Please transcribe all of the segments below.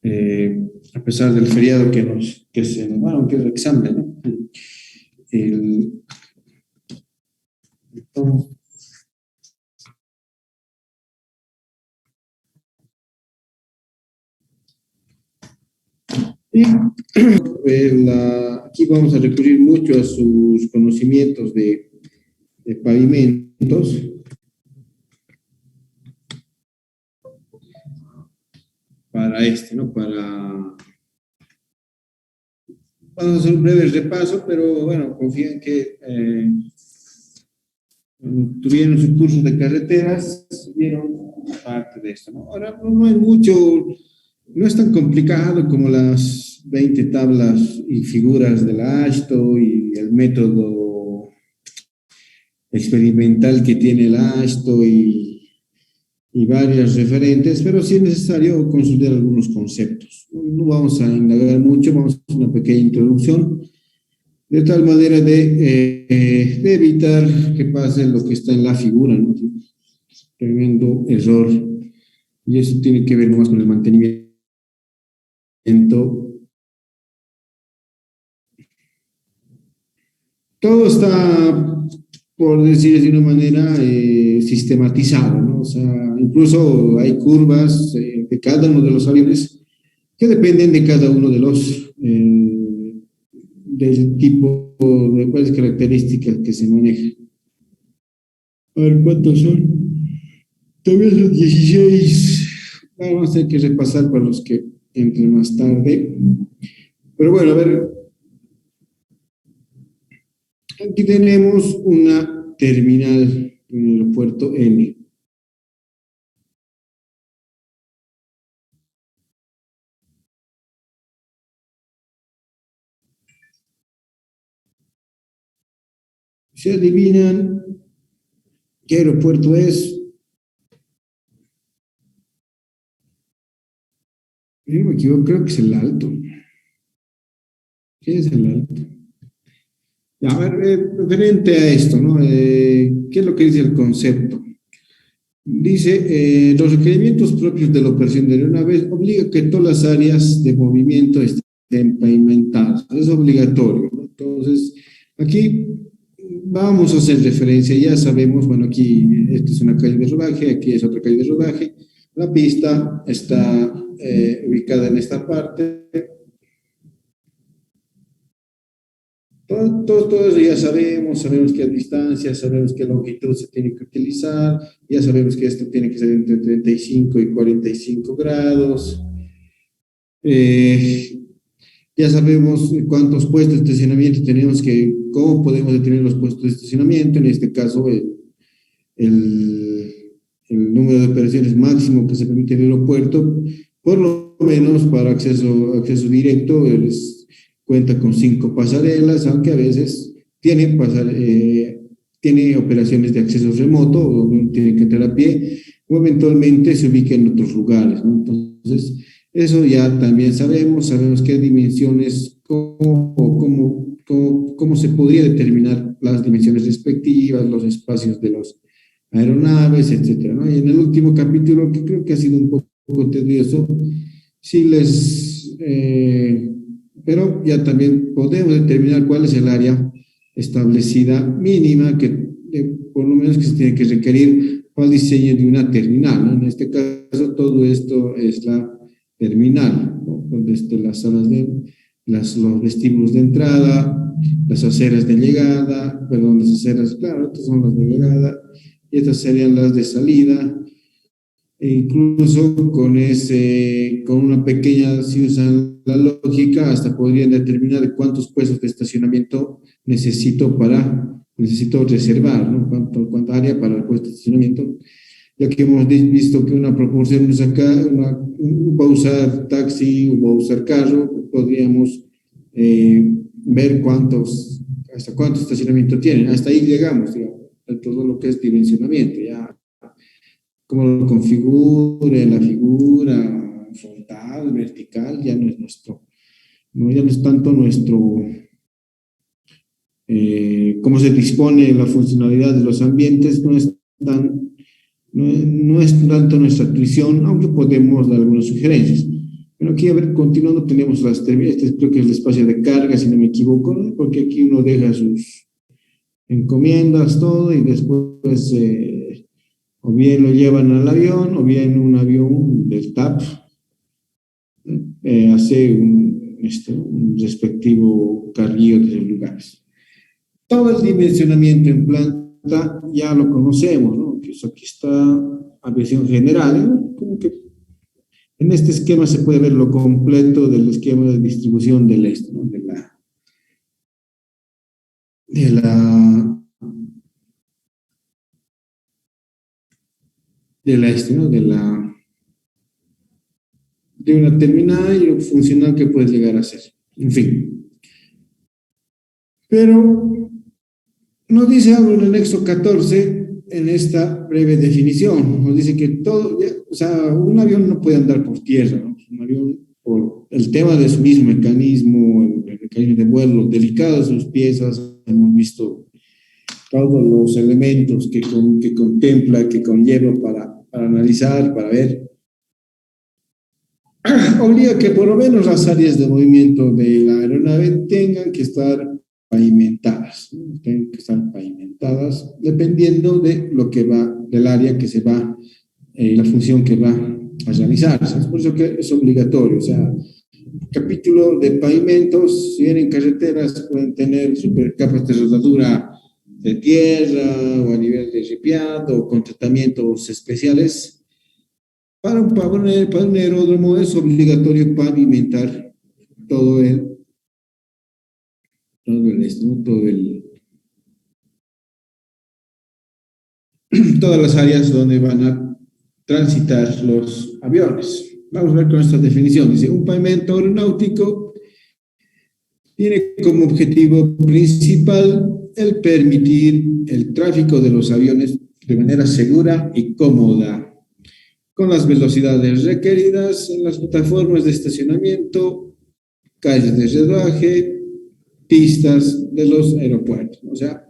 a pesar del feriado bueno, que es el examen, ¿no? El, y aquí vamos a recurrir mucho a sus conocimientos de pavimentos para ¿no? Vamos a hacer un breve repaso, pero bueno, confío en que tuvieron sus cursos de carreteras, vieron parte de esto, ¿no? Ahora no hay mucho, no es tan complicado como las 20 tablas y figuras del ASTO y el método experimental que tiene el ASTO y varias referentes, pero sí es necesario consolidar algunos conceptos. No vamos a indagar mucho, vamos a hacer una pequeña introducción, de tal manera de evitar que pase lo que está en la figura, ¿no? Tremendo error. Y eso tiene que ver más con el mantenimiento. Todo está, por decir de una manera, sistematizado, ¿no? O sea, incluso hay curvas de cada uno de los aviones que dependen de cada uno de del tipo, de cuáles características que se manejan. A ver, ¿cuántos son? Todavía son 16. Vamos a tener que repasar para los que entren más tarde. Pero bueno, a ver, aquí tenemos una terminal en el aeropuerto N. ¿Se adivinan qué aeropuerto es? Yo no me equivoco, creo que es el Alto. ¿Qué es el Alto? A ver, referente a esto, ¿no? ¿Qué es lo que dice el concepto? Dice, los requerimientos propios de la operación de aeronave obliga que todas las áreas de movimiento estén pavimentadas. Es obligatorio, ¿no? Entonces, aquí vamos a hacer referencia, ya sabemos, bueno, aquí esta es una calle de rodaje, aquí es otra calle de rodaje. La pista está ubicada en esta parte. Todo eso ya sabemos qué distancia, sabemos qué longitud se tiene que utilizar, ya sabemos que esto tiene que ser entre 35 y 45 grados. Eh, ya sabemos cuántos puestos de estacionamiento tenemos cómo podemos determinar los puestos de estacionamiento, en este caso el, el número de operaciones máximo que se permite en el aeropuerto, por lo menos para acceso directo, cuenta con 5 pasarelas, aunque a veces tiene operaciones de acceso remoto, o tiene que entrar a pie, o eventualmente se ubica en otros lugares, ¿no? Entonces, eso ya también sabemos qué dimensiones, cómo se podría determinar las dimensiones respectivas, los espacios de los aeronaves, etcétera, ¿no? Y en el último capítulo, que creo que ha sido un poco tedioso, sí pero ya también podemos determinar cuál es el área establecida mínima que por lo menos que se tiene que requerir para el diseño de una terminal, ¿no? En este caso, todo esto es la terminal, ¿no? Donde están las salas los vestíbulos de entrada, las aceras de llegada, perdón, las aceras, claro, estas son las de llegada, y estas serían las de salida, e incluso con una pequeña, si usan la lógica, hasta podrían determinar cuántos puestos de estacionamiento necesito reservar, ¿no? Cuánta área para el puesto de estacionamiento, ya que hemos visto que una proporción nos acá, va a usar taxi o va a usar carro, podríamos ver hasta cuánto estacionamiento tienen, hasta ahí llegamos, digamos, a todo lo que es dimensionamiento, ya cómo lo configure la figura frontal, vertical, ya no es tanto cómo se dispone la funcionalidad de los ambientes, no es tanto nuestra intuición, aunque podemos dar algunas sugerencias. Pero aquí, a ver, continuando, tenemos este creo que es el espacio de carga, si no me equivoco, ¿no? Porque aquí uno deja sus encomiendas, todo, y después o bien lo llevan al avión, o bien un avión del TAP hace un respectivo carguillo de los lugares. Todo el dimensionamiento en planta ya lo conocemos, ¿no? Que eso aquí está a visión general, ¿no? Como que en este esquema se puede ver lo completo del esquema de distribución del este, ¿no? De la, de la, este, ¿no? De una terminal y lo funcional que puede llegar a ser. En fin. Pero nos dice algo en el anexo 14 en esta breve definición. Nos dice que todo, o sea, un avión no puede andar por tierra, ¿no? Un avión, por el tema de su mismo mecanismo, el mecanismo de vuelo, delicado de sus piezas, hemos visto todos los elementos que contempla, que conlleva para analizar, para ver, obliga que por lo menos las áreas de movimiento de la aeronave tengan que estar pavimentadas, ¿no? Tienen que estar pavimentadas dependiendo de lo que va, del área que se va, la función que va a realizarse. Es por eso que es obligatorio, o sea, capítulo de pavimentos, si bien en carreteras pueden tener supercapas de rodadura de tierra o a nivel de ripiado o con tratamientos especiales, para un aeródromo es obligatorio pavimentar todo el, todo el, todas las áreas donde van a transitar los aviones. Vamos a ver con esta definición. Dice, un pavimento aeronáutico tiene como objetivo principal el permitir el tráfico de los aviones de manera segura y cómoda, con las velocidades requeridas en las plataformas de estacionamiento, calles de rodaje, pistas de los aeropuertos. O sea,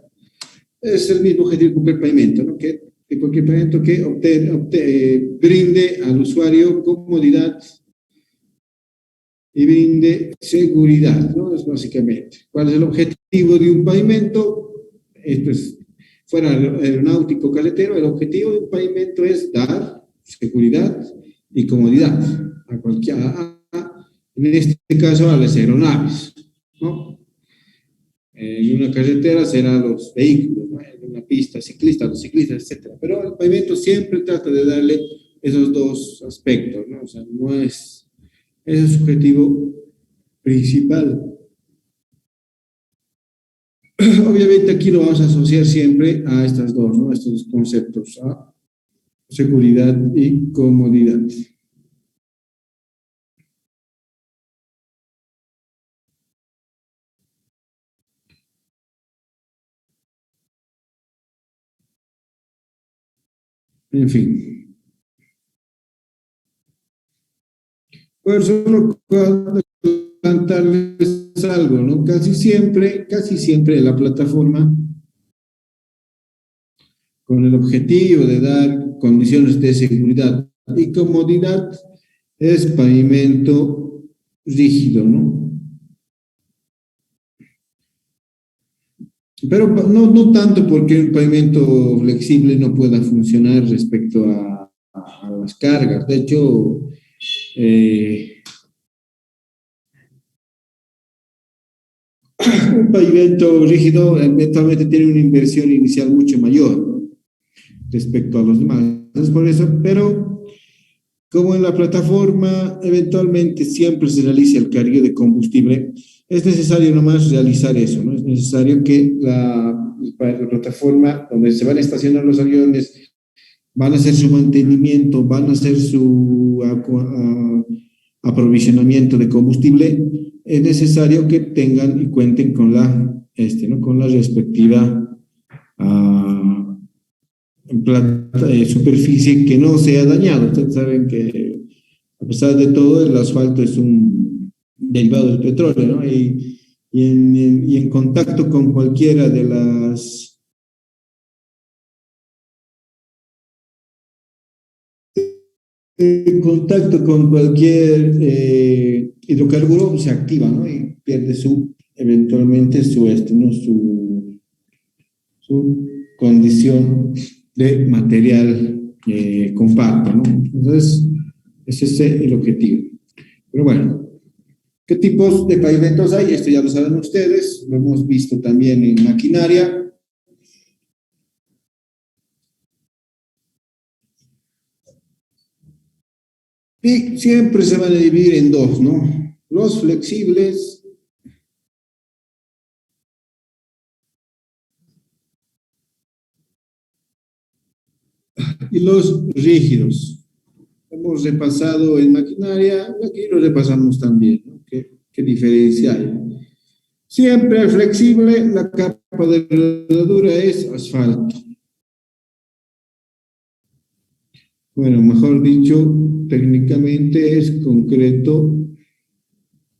es el mismo objetivo que cualquier pavimento, ¿no? Que cualquier pavimento que brinde al usuario comodidad y brinde seguridad, ¿no? Es básicamente. ¿Cuál es el objetivo de un pavimento? Pues, fuera aeronáutico, carretero, el objetivo de un pavimento es dar seguridad y comodidad a cualquier, en este caso a las aeronaves, ¿no? En una carretera serán los vehículos, ¿no? En una pista ciclista, los ciclistas, etcétera. Pero el pavimento siempre trata de darle esos dos aspectos, ¿no? O sea, no es, ese es su objetivo principal. Obviamente aquí lo vamos a asociar siempre a estas dos, ¿no? Estos dos conceptos, a seguridad y comodidad. En fin. Pues solo plantearles algo, ¿no? Casi siempre la plataforma, con el objetivo de dar condiciones de seguridad y comodidad, es pavimento rígido, ¿no? Pero no tanto porque un pavimento flexible no pueda funcionar respecto a las cargas. De hecho, eh, un pavimento rígido eventualmente tiene una inversión inicial mucho mayor, ¿no? Respecto a los demás. Es por eso, pero como en la plataforma eventualmente siempre se realiza el cargo de combustible, es necesario nomás realizar eso, ¿no? Es necesario que la plataforma donde se van a estacionar los aviones van a hacer su mantenimiento, van a hacer su aprovisionamiento de combustible, es necesario que tengan y cuenten con ¿no? Con la respectiva uh, superficie que no sea dañada. Ustedes saben que a pesar de todo el asfalto es un derivado del petróleo, ¿no? Y en contacto con cualquiera de en contacto con cualquier hidrocarburo se activa, ¿no? Y pierde eventualmente ¿no? Su condición de material compacto, ¿no? Entonces, ese es el objetivo. Pero bueno, ¿qué tipos de pavimentos hay? Esto ya lo saben ustedes, lo hemos visto también en maquinaria. Y siempre se van a dividir en dos, ¿no? Los flexibles y los rígidos. Hemos repasado en maquinaria, aquí lo repasamos también, ¿no? ¿Qué diferencia hay? Siempre el flexible, la capa de rodadura es asfalto. Bueno, mejor dicho, técnicamente es concreto,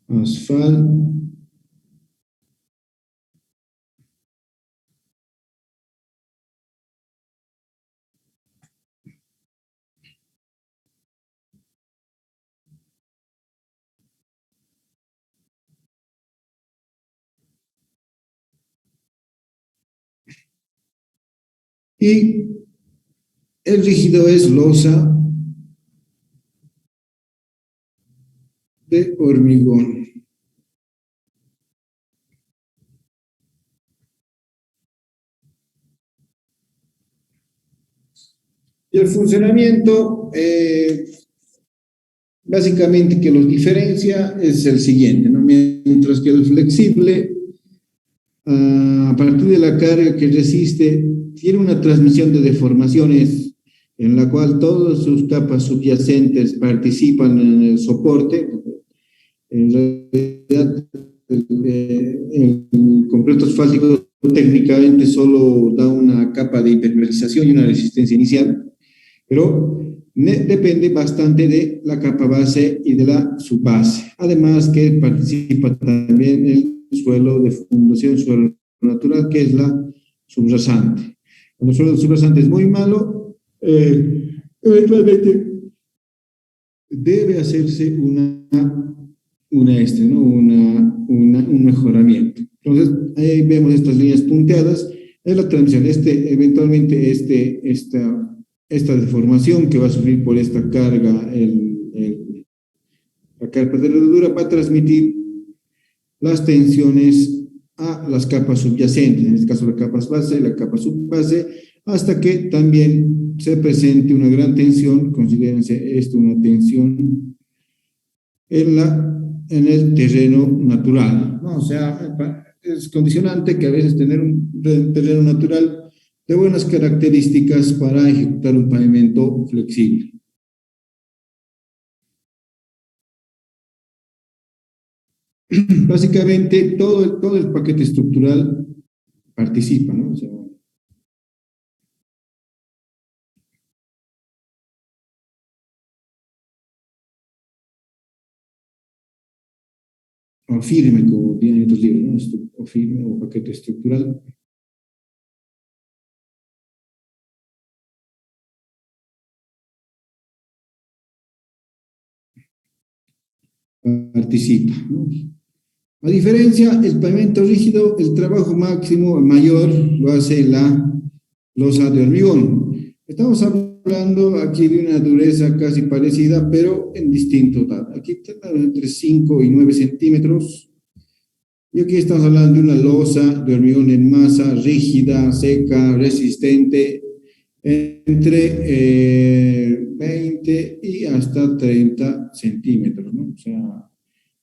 asfalto. Y el rígido es losa de hormigón. Y el funcionamiento, básicamente que los diferencia es el siguiente, ¿no? Mientras que el flexible, a partir de la carga que resiste, tiene una transmisión de deformaciones en la cual todas sus capas subyacentes participan en el soporte. En realidad, el concreto asfáltico técnicamente solo da una capa de impermeabilización y una resistencia inicial, pero depende bastante de la capa base y de la subbase. Además que participa también el suelo de fundación, suelo natural, que es la subrasante. Cuando el suelo subrasante es muy malo, eventualmente debe hacerse un mejoramiento. Entonces, ahí vemos estas líneas punteadas, es la transición, eventualmente esta deformación que va a sufrir por esta carga, la carga de rodadura va a transmitir las tensiones a las capas subyacentes, en este caso la capa base y la capa subbase, hasta que también se presente una gran tensión, considérense esto una tensión en el terreno natural, ¿no? O sea, es condicionante que a veces tener un terreno natural de buenas características para ejecutar un pavimento flexible. Básicamente, todo el paquete estructural participa, ¿no? O sea, o firme, como tienen otros libros, ¿no? O firme o paquete estructural. Participa, ¿no? A diferencia, el pavimento rígido, el trabajo máximo mayor lo hace la losa de hormigón. Estamos hablando aquí de una dureza casi parecida, pero en distinto. Aquí tenemos entre 5 y 9 centímetros. Y aquí estamos hablando de una losa de hormigón en masa, rígida, seca, resistente, entre 20 y hasta 30 centímetros, ¿no? O sea,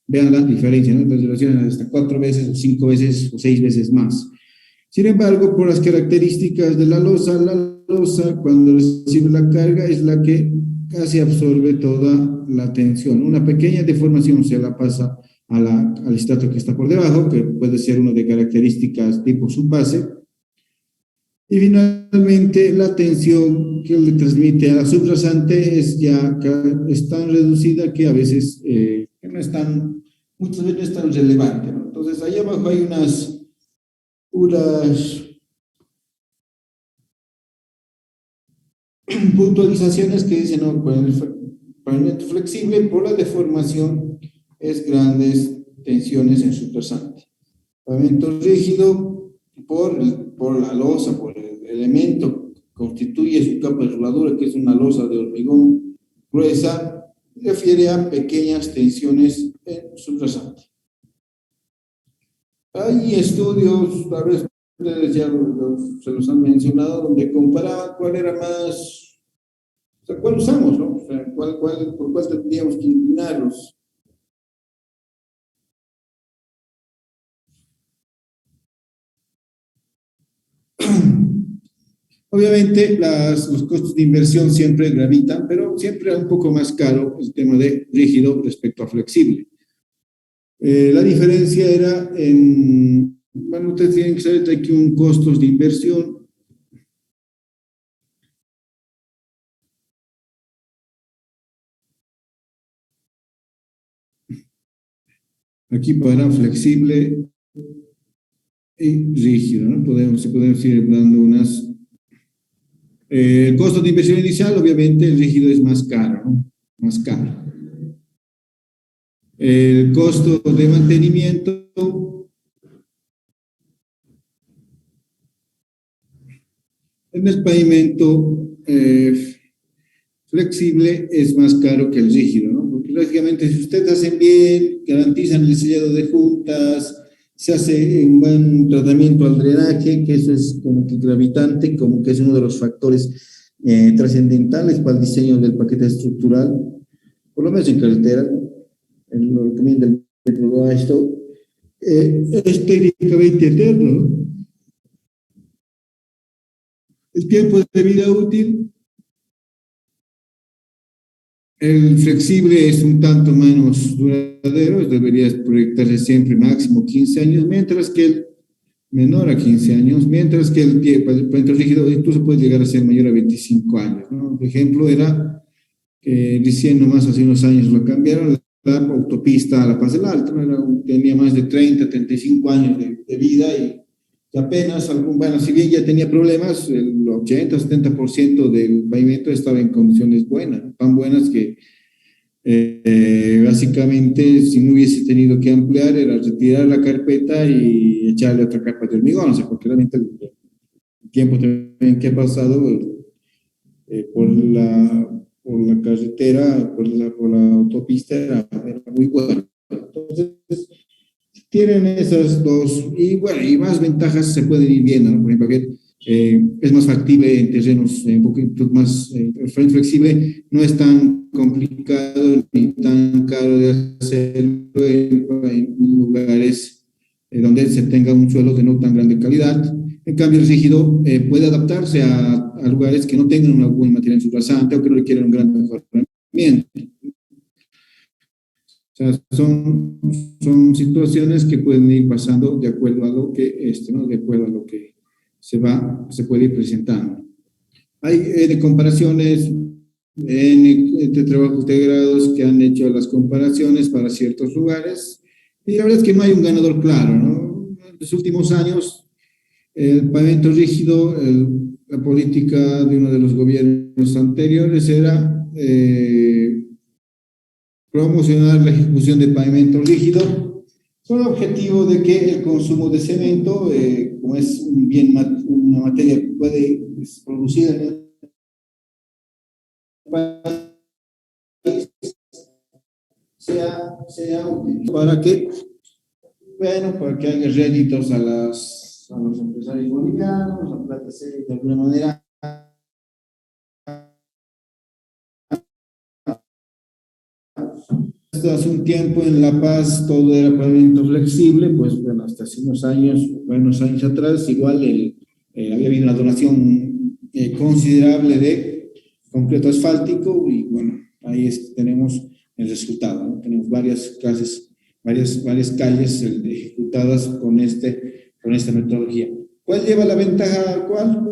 vean la diferencia, ¿no? Las duraciones hasta 4 veces o 5 veces o 6 veces más. Sin embargo, por las características de la losa cuando recibe la carga es la que casi absorbe toda la tensión. Una pequeña deformación se la pasa al estrato que está por debajo, que puede ser uno de características tipo subbase. Y finalmente, la tensión que le transmite a la subrasante es tan reducida que a veces no es muchas veces no es tan relevante, ¿no? Entonces, ahí abajo hay unas puntualizaciones que dicen, no, pues, pavimento flexible por la deformación es grandes tensiones en su trasante. Pavimento rígido por la losa, por el elemento que constituye su capa de soldadura, que es una losa de hormigón gruesa, refiere a pequeñas tensiones en su trasante. Hay estudios, tal vez ustedes ya se los han mencionado, donde comparaban cuál era más, o sea, cuál usamos, ¿no? O sea, por cuál tendríamos que inclinarnos. Obviamente los costos de inversión siempre gravitan, pero siempre es un poco más caro el tema de rígido respecto a flexible. La diferencia era bueno, ustedes tienen que saber aquí un costos de inversión. Aquí para flexible y rígido, ¿no? Se pueden ir dando unas. El costo de inversión inicial, obviamente, el rígido es más caro, ¿no? Más caro. El costo de mantenimiento en el pavimento flexible es más caro que el rígido, ¿no? Porque lógicamente si ustedes hacen bien, garantizan el sellado de juntas, se hace un buen tratamiento al drenaje, que eso es como que gravitante, como que es uno de los factores trascendentales para el diseño del paquete estructural, por lo menos en carretera, en lo recomienda el método esto, es técnicamente eterno, ¿no? El tiempo de vida útil, el flexible es un tanto menos duradero, debería proyectarse siempre máximo 15 años, mientras que el menor a 15 años, mientras que el pavimento rígido incluso puede llegar a ser mayor a 25 años, ¿no? Por ejemplo, era, diciendo más hace unos años lo cambiaron, la autopista a La Paz del Alto, ¿no? Tenía más de 30, 35 años de vida y apenas bueno, si bien ya tenía problemas, el 80, 70% del pavimento estaba en condiciones buenas, tan buenas que básicamente si no hubiese tenido que ampliar era retirar la carpeta y echarle otra capa de hormigón, o sea, porque realmente el tiempo también que ha pasado por la carretera, por la autopista era muy bueno. Entonces, tienen esas dos, y bueno, y más ventajas se pueden ir viendo, ¿no? Por ejemplo, que es más factible en terrenos un poquito más flexible, no es tan complicado ni tan caro de hacerlo en lugares donde se tenga un suelo de no tan grande calidad. En cambio, el rígido puede adaptarse a lugares que no tengan una buen material en su rasante o que no requieren un gran mejoramiento. O sea, son situaciones que pueden ir pasando de acuerdo a lo que, ¿no? De acuerdo a lo que se puede ir presentando. Hay de comparaciones, de trabajos de grados que han hecho las comparaciones para ciertos lugares, y la verdad es que no hay un ganador claro, ¿no? En los últimos años, el pavimento rígido, la política de uno de los gobiernos anteriores era promocionar la ejecución de pavimento rígido con el objetivo de que el consumo de cemento, como es un bien, una materia que puede producir en el país, sea útil para que, bueno, para que haya réditos a los empresarios bolivianos, la plata se de alguna manera hasta hace un tiempo en La Paz todo era pavimento flexible, pues bueno, hasta hace unos años atrás, igual había habido una donación considerable de concreto asfáltico y bueno, ahí tenemos el resultado, ¿no? Tenemos varias calles ejecutadas con esta metodología. ¿Cuál lleva la ventaja a cuál?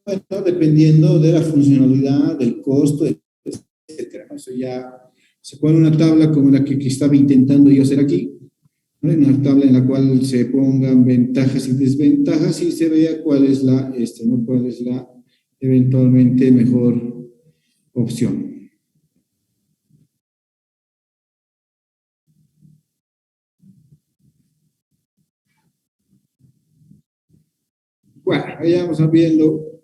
Bueno, dependiendo de la funcionalidad, del costo, etcétera. Eso ya se pone una tabla como la que estaba intentando yo hacer aquí, ¿no? Una tabla en la cual se pongan ventajas y desventajas y se vea cuál es cuál es la eventualmente mejor opción. Bueno, vayamos viendo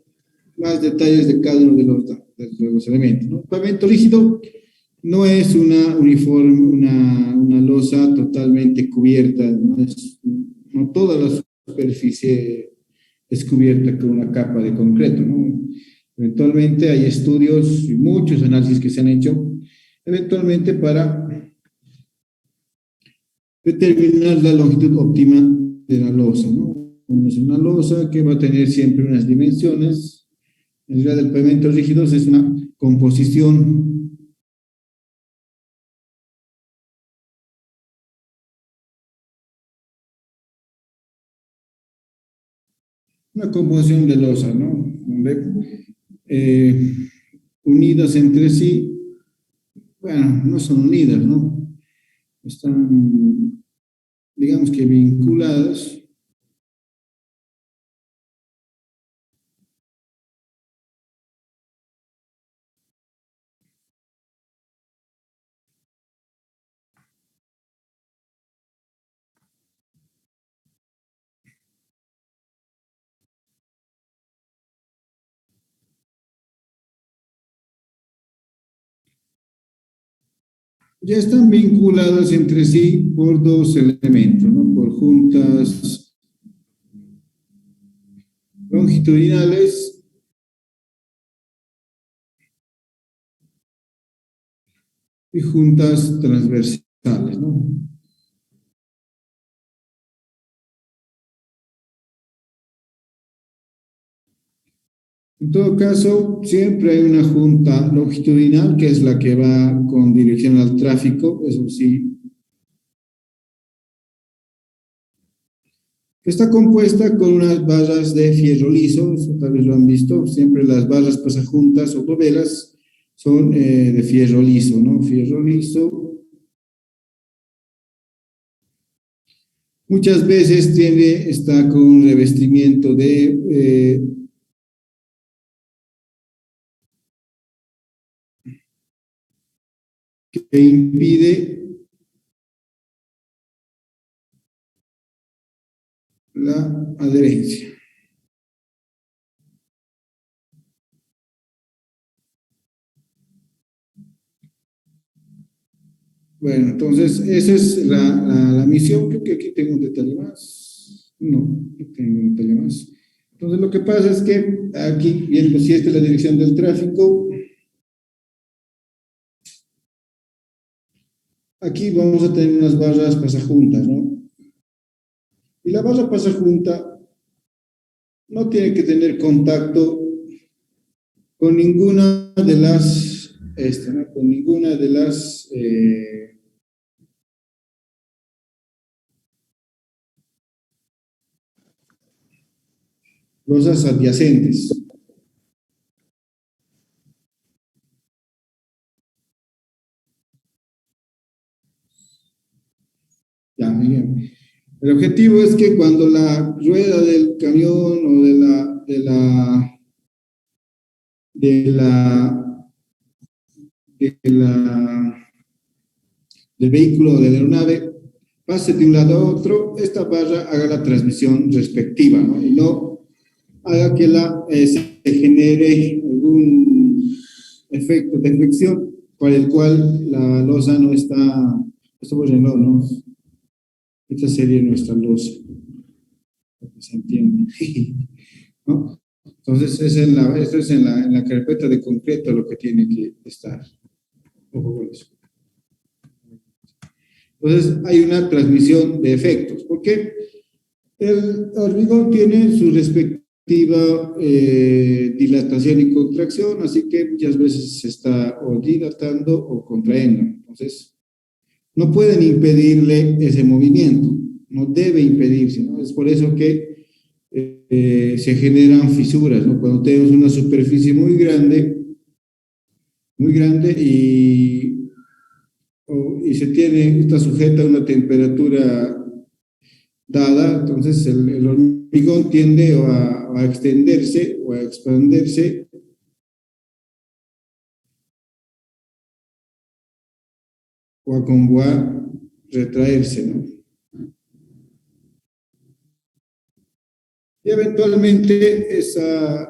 más detalles de cada uno de los elementos, ¿no? Pavimento rígido no es una uniforme, una losa totalmente cubierta, no toda la superficie es cubierta con una capa de concreto, ¿no? Eventualmente hay estudios y muchos análisis que se han hecho, eventualmente para determinar la longitud óptima de la losa, ¿no? Es una losa que va a tener siempre unas dimensiones. En realidad, el pavimento rígido es una composición, de losa, ¿no? Eh, unidas entre sí, bueno, no son unidas, ¿no? Están, digamos que vinculadas. Ya están vinculadas entre sí por dos elementos, ¿no? Por juntas longitudinales y juntas transversales, ¿no? En todo caso, siempre hay una junta longitudinal, que es la que va con dirección al tráfico, eso sí, está compuesta con unas barras de fierro liso, eso tal vez lo han visto, siempre las barras pasajuntas o dovelas son de fierro liso, ¿no? Fierro liso. Muchas veces está con un revestimiento que impide la adherencia. Bueno, entonces esa es la misión. Creo que aquí tengo un detalle más. No, no tengo un detalle más. Entonces lo que pasa es que aquí, viendo si esta es la dirección del tráfico, aquí vamos a tener unas barras pasajuntas, ¿no? Y la barra pasajunta no tiene que tener contacto con ninguna de las, ¿no? Con ninguna de las losas adyacentes. Ya, bien. El objetivo es que cuando la rueda del camión o de la, de la, del vehículo o de la aeronave pase de un lado a otro, esta barra haga la transmisión respectiva, ¿no? Y no haga que se genere algún efecto de fricción para el cual la losa no está, esto por ejemplo, ¿no? Esta sería nuestra losa, para que se entienda. ¿No? Entonces, esto es en la carpeta de concreto lo que tiene que estar. Ojo con eso. Entonces, hay una transmisión de efectos, porque el hormigón tiene su respectiva dilatación y contracción, así que muchas veces se está o dilatando o contrayendo. Entonces, no pueden impedirle ese movimiento, no debe impedirse, ¿no? Es por eso que se generan fisuras, ¿no? Cuando tenemos una superficie muy grande y está sujeta a una temperatura dada, entonces el hormigón tiende a extenderse o a expandirse o a retraerse, ¿no? Y eventualmente ese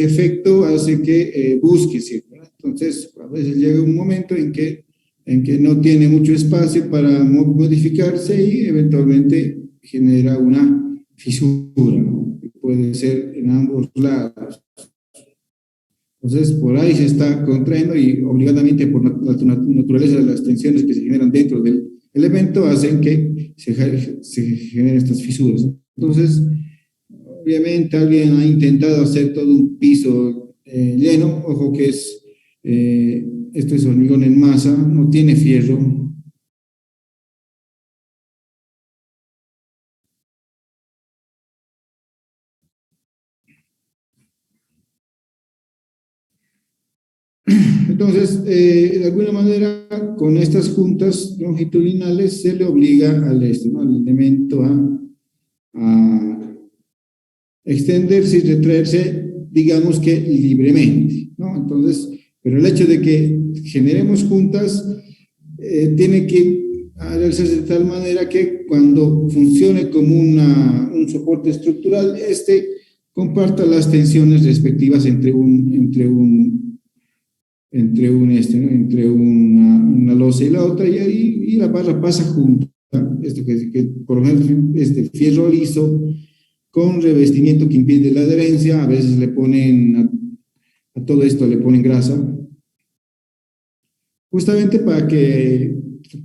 efecto hace que busque, ¿cierto? Entonces, a veces llega un momento en que no tiene mucho espacio para modificarse y eventualmente genera una fisura, ¿no? Que puede ser en ambos lados. Entonces, por ahí se está contrayendo y obligadamente por la naturaleza de las tensiones que se generan dentro del elemento hacen que se generen estas fisuras. Entonces, obviamente alguien ha intentado hacer todo un piso lleno, ojo que esto es hormigón en masa, no tiene fierro. Entonces, de alguna manera, con estas juntas longitudinales se le obliga ¿no? Al elemento a extenderse y retraerse, digamos que libremente, ¿no? Entonces, pero el hecho de que generemos juntas tiene que realizarse de tal manera que cuando funcione como un soporte estructural, comparta las tensiones respectivas entre una losa y la otra, y la barra pasa junta. Por ejemplo, este fierro liso con revestimiento que impide la adherencia, a veces le ponen a todo esto le ponen grasa, justamente para que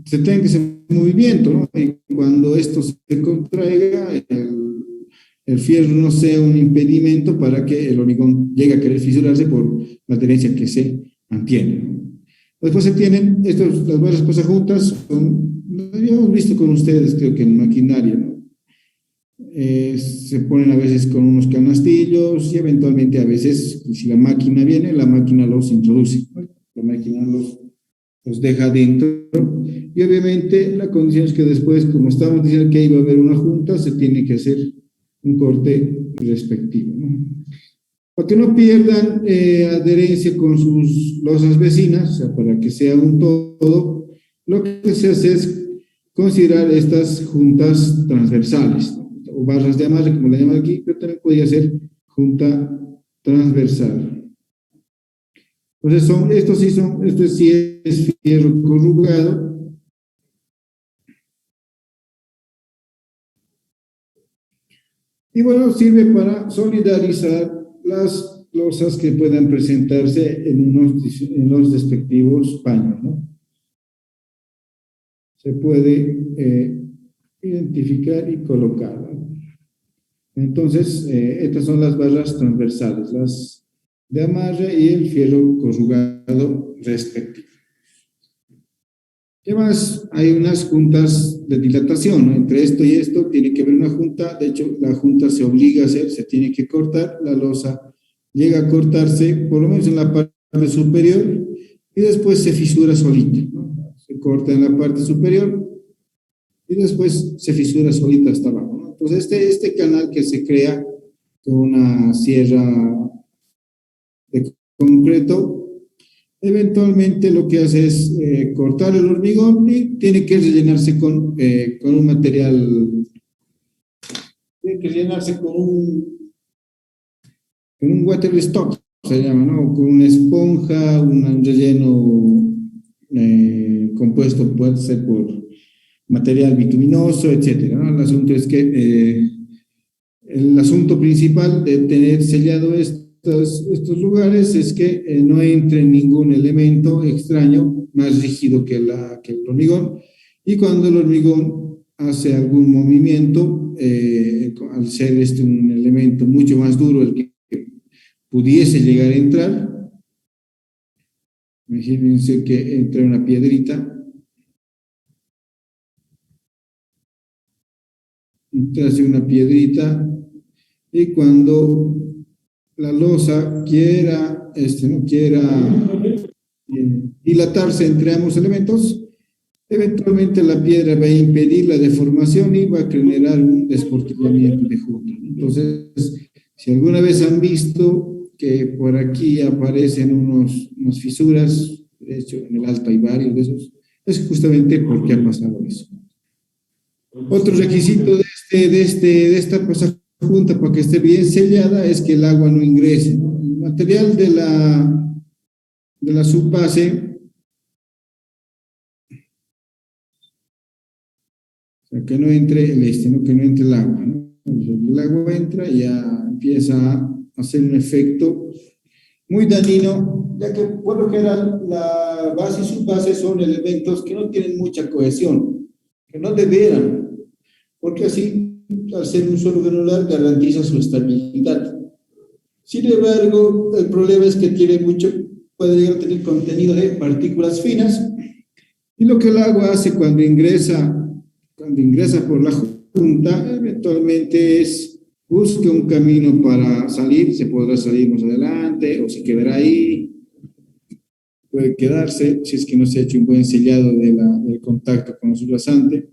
se tenga ese movimiento, ¿no? Y cuando esto se contraiga, el fierro no sea un impedimento para que el hormigón llegue a querer fisurarse por la adherencia que se mantiene. Después se tienen las barras pasajuntas, lo habíamos visto con ustedes, creo que en maquinaria, ¿no? Se ponen a veces con unos canastillos y eventualmente a veces, si la máquina viene, la máquina los introduce, ¿no? La máquina los deja dentro y obviamente la condición es que después, como estábamos diciendo que iba a haber una junta, se tiene que hacer un corte respectivo, ¿no? Para que no pierdan adherencia con sus losas vecinas, o sea, para que sea un todo, lo que se hace es considerar estas juntas transversales, ¿no? O barras de amarre, como la llaman aquí, pero también podría ser junta transversal. Entonces, esto sí es fierro corrugado. Y bueno, sirve para solidarizar las losas que puedan presentarse en los respectivos paños, ¿no? Se puede identificar y colocar, ¿no? Entonces, estas son las barras transversales, las de amarre y el fierro corrugado respectivo. ¿Qué más? Hay unas juntas de dilatación, ¿no? Entre esto y esto tiene que haber una junta, de hecho la junta se obliga a hacer, se tiene que cortar, la losa llega a cortarse por lo menos en la parte superior y después se fisura solita, ¿no? Se corta en la parte superior y después se fisura solita hasta abajo, ¿no? Entonces este canal que se crea con una sierra de concreto, eventualmente lo que hace es cortar el hormigón y tiene que rellenarse con un material, tiene que rellenarse con un water stop, se llama, ¿no? Con una esponja, un relleno compuesto, puede ser por material bituminoso, etcétera, ¿no? El asunto es que el asunto principal de tener sellado estos lugares es que no entre ningún elemento extraño más rígido que el hormigón, y cuando el hormigón hace algún movimiento, al ser un elemento mucho más duro el que pudiese llegar a entrar, imagínense que entra una piedrita, hace una piedrita, y cuando la losa no quiera dilatarse entre ambos elementos, eventualmente la piedra va a impedir la deformación y va a generar un desportillamiento de junta. Entonces, Si alguna vez han visto que por aquí aparecen unas fisuras, de hecho en el Alto hay varios de esos, es justamente porque ha pasado eso. Otro requisito de esta cosa junta para que esté bien sellada es que el agua no ingrese, ¿no? El material de la subbase, o sea, que no entre ¿no? Que no entre el agua, ¿no? El agua entra y ya empieza a hacer un efecto muy dañino, ya que por lo general la base y subbase son elementos que no tienen mucha cohesión, que no deberían, porque así, al ser un solo granular, garantiza su estabilidad. Sin embargo, el problema es que puede llegar a tener contenido de partículas finas, y lo que el agua hace cuando ingresa por la junta, eventualmente busca un camino para salir, se podrá salir más adelante, o se quedará ahí, puede quedarse, si es que no se ha hecho un buen sellado del contacto con el subrasante.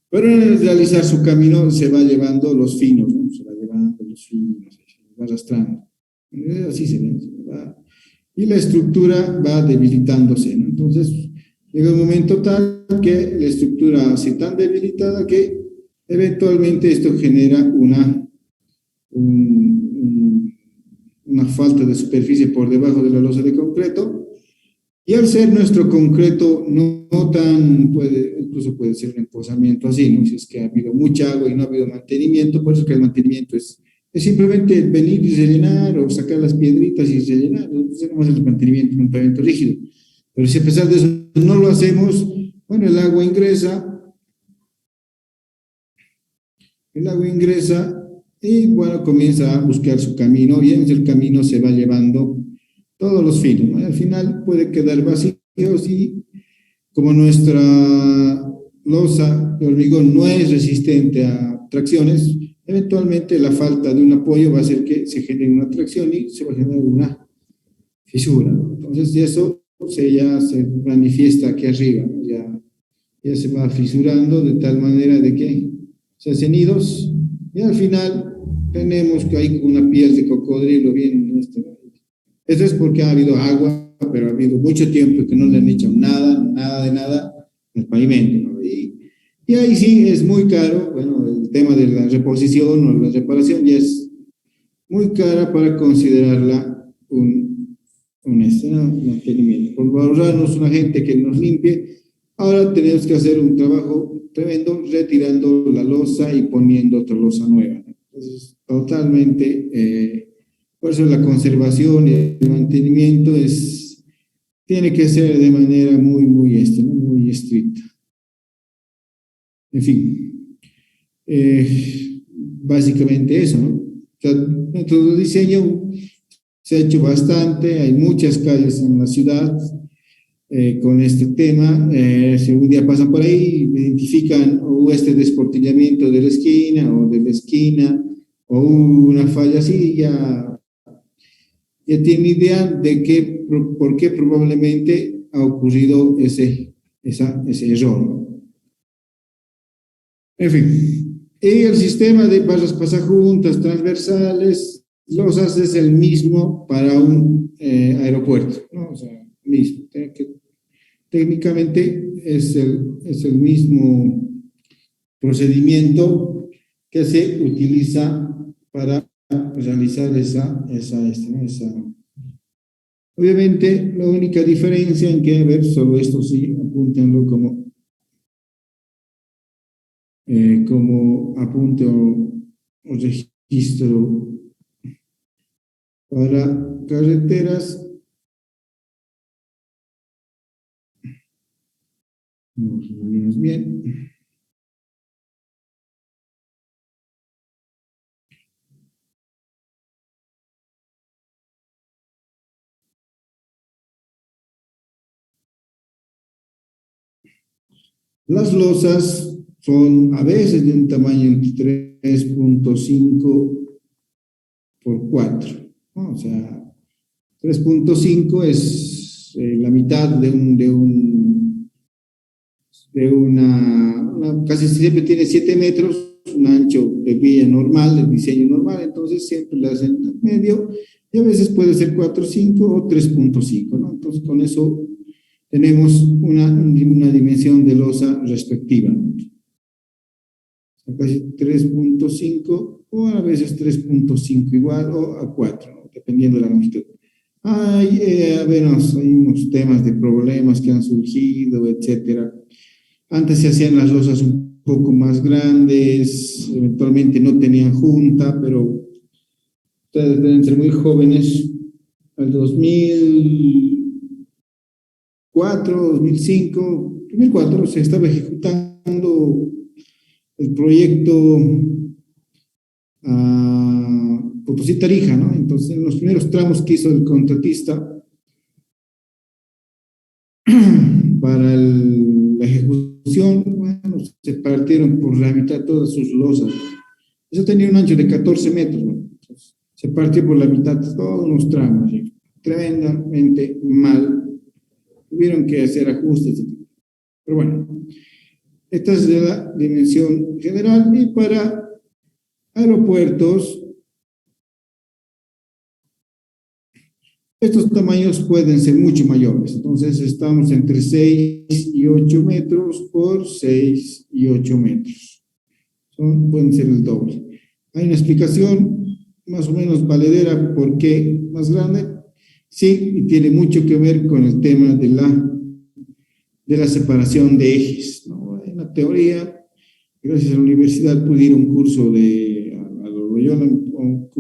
Pero en realizar su camino se va llevando los finos, ¿no? Se va llevando los finos, se va arrastrando. Así va. Y la estructura va debilitándose, ¿no? Entonces, llega un momento tal que la estructura hace tan debilitada que eventualmente esto genera una falta de superficie por debajo de la losa de concreto. Y al ser nuestro concreto no tan, incluso puede ser un empozamiento así, ¿no? Si es que ha habido mucha agua y no ha habido mantenimiento, por eso que el mantenimiento es simplemente venir y rellenar o sacar las piedritas y rellenar. Entonces hacemos el mantenimiento en un pavimento rígido. Pero si a pesar de eso no lo hacemos, bueno, el agua ingresa y bueno, comienza a buscar su camino y en el camino se va llevando todos los filos, ¿no? Al final puede quedar vacíos y como nuestra losa de hormigón no es resistente a tracciones, eventualmente la falta de un apoyo va a hacer que se genere una tracción y se va a generar una fisura, ¿no? Entonces, eso ya se manifiesta aquí arriba, ¿no? Ya se va fisurando de tal manera de que se hacen nidos y al final tenemos que hay una piel de cocodrilo bien. Eso es porque ha habido agua, pero ha habido mucho tiempo que no le han hecho nada al pavimento, ¿no? Y ahí sí es muy caro. Bueno, el tema de la reposición o la reparación ya es muy cara para considerarla un mantenimiento. Por ahorrarnos una gente que nos limpie, ahora tenemos que hacer un trabajo tremendo retirando la losa y poniendo otra losa nueva, ¿no? Entonces, totalmente. Por eso la conservación y el mantenimiento tiene que ser de manera muy estricta. En fin, básicamente eso, ¿no? O sea, dentro del diseño se ha hecho bastante, hay muchas calles en la ciudad con este tema. Si un día pasan por ahí, identifican este desportillamiento de la esquina o una falla así, ya tiene idea de por qué probablemente ha ocurrido ese error. En fin, y el sistema de barras pasajuntas transversales los haces el mismo para un aeropuerto, ¿no? O sea, mismo. Técnicamente es el mismo procedimiento que se utiliza para realizar esa. Obviamente, la única diferencia en que, a ver, solo esto sí, apúntenlo como apunte o registro para carreteras. Nos unimos bien. Las losas son a veces de un tamaño entre 3.5 por 4, ¿no? O sea, 3.5 es la mitad de una, casi siempre tiene 7 metros, un ancho de vía normal, el diseño normal, entonces siempre le hacen al medio, y a veces puede ser 4,5 o 3,5, ¿no? Entonces con eso tenemos una dimensión de losa respectiva, ¿no? Casi 3,5 o a veces 3,5 igual o a 4, ¿no? Dependiendo de la longitud. A ver, hay unos temas de problemas que han surgido, etcétera. Antes se hacían las losas un poco más grandes, eventualmente no tenían junta, pero ustedes deben ser muy jóvenes. Al 2004, 2005, 2004 se estaba ejecutando el proyecto Potosí-Tarija, ¿no? Entonces, en los primeros tramos que hizo el contratista para la ejecución, bueno, se partieron por la mitad todas sus losas. Eso tenía un ancho de 14 metros, ¿no? Entonces, se partió por la mitad todos los tramos, ¿sí? Tremendamente mal. Tuvieron que hacer ajustes, pero bueno, esta es de la dimensión general. Y para aeropuertos, estos tamaños pueden ser mucho mayores. Entonces, estamos entre 6 y 8 metros por 6 y 8 metros. Pueden ser el doble. Hay una explicación más o menos valedera por qué más grande. Sí, y tiene mucho que ver con el tema de la separación de ejes, ¿no? En la teoría, gracias a la universidad pude ir a un curso a Loyola, un